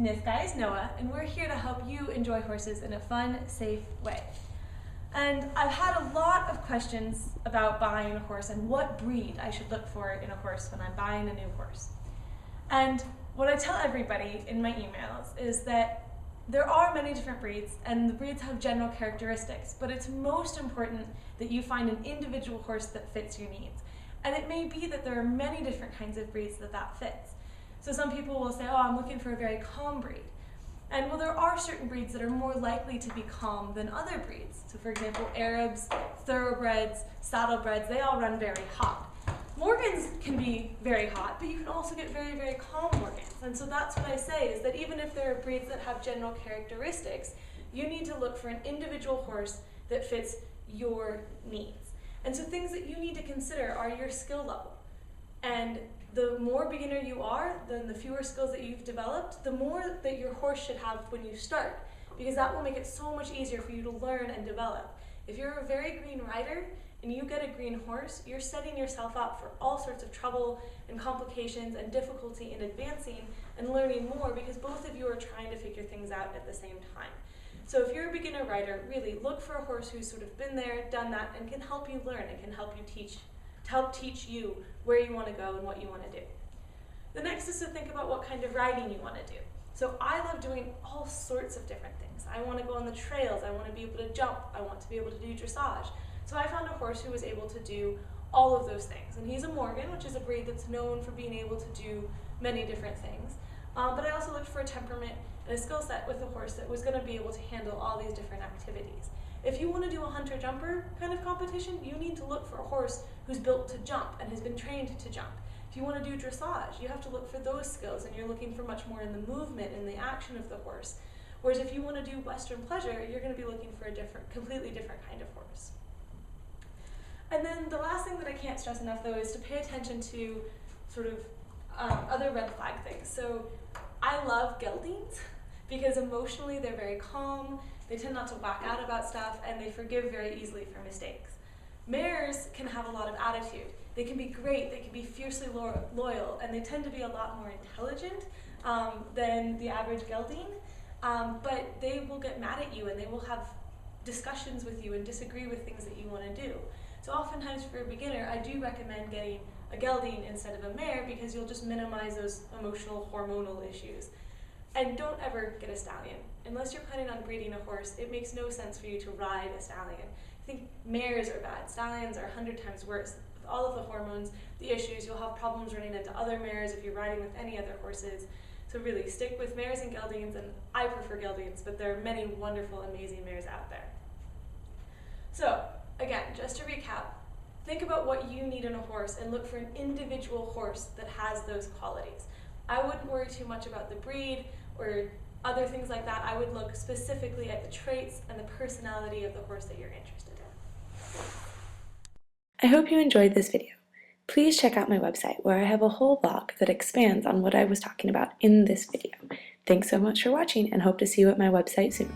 This guy is Noah, and we're here to help you enjoy horses in a fun, safe way. And I've had a lot of questions about buying a horse and what breed I should look for in a horse when I'm buying a new horse. And what I tell everybody in my emails is that there are many different breeds, and the breeds have general characteristics, but it's most important that you find an individual horse that fits your needs. And it may be that there are many different kinds of breeds that fits. So some people will say, oh, I'm looking for a very calm breed. And well, there are certain breeds that are more likely to be calm than other breeds. So for example, Arabs, thoroughbreds, saddlebreds, they all run very hot. Morgans can be very hot, but you can also get very, very calm Morgans. And so that's what I say, is that even if there are breeds that have general characteristics, you need to look for an individual horse that fits your needs. And so things that you need to consider are your skill level. And the more beginner you are, then the fewer skills that you've developed, the more that your horse should have when you start, because that will make it so much easier for you to learn and develop. If you're a very green rider and you get a green horse, you're setting yourself up for all sorts of trouble and complications and difficulty in advancing and learning more, because both of you are trying to figure things out at the same time. So if you're a beginner rider, really look for a horse who's sort of been there, done that, and can help you learn and can help teach you where you want to go and what you want to do. The next is to think about what kind of riding you want to do. So I love doing all sorts of different things. I want to go on the trails, I want to be able to jump, I want to be able to do dressage. So I found a horse who was able to do all of those things. And he's a Morgan, which is a breed that's known for being able to do many different things. But I also looked for a temperament and a skill set with a horse that was going to be able to handle all these different activities. If you want to do a hunter-jumper kind of competition, you need to look for a horse who's built to jump and has been trained to jump. If you want to do dressage, you have to look for those skills, and you're looking for much more in the movement and the action of the horse. Whereas if you want to do Western pleasure, you're going to be looking for a completely different kind of horse. And then the last thing that I can't stress enough, though, is to pay attention to sort of other red flag things. So I love geldings because emotionally they're very calm. They tend not to whack out about stuff, and they forgive very easily for mistakes. Mares can have a lot of attitude. They can be great, they can be fiercely loyal, and they tend to be a lot more intelligent than the average gelding, but they will get mad at you and they will have discussions with you and disagree with things that you want to do. So oftentimes for a beginner, I do recommend getting a gelding instead of a mare, because you'll just minimize those emotional, hormonal issues. And don't ever get a stallion. Unless you're planning on breeding a horse, it makes no sense for you to ride a stallion. I think mares are bad. Stallions are 100 times worse. With all of the hormones, the issues, you'll have problems running into other mares if you're riding with any other horses. So really, stick with mares and geldings, and I prefer geldings, but there are many wonderful, amazing mares out there. So, again, just to recap, think about what you need in a horse and look for an individual horse that has those qualities. I wouldn't worry too much about the breed or other things like that. I would look specifically at the traits and the personality of the horse that you're interested in. I hope you enjoyed this video. Please check out my website, where I have a whole blog that expands on what I was talking about in this video. Thanks so much for watching, and hope to see you at my website soon.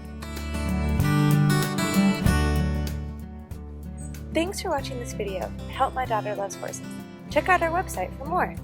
Thanks for watching this video. Help My Daughter Loves Horses. Check out our website for more.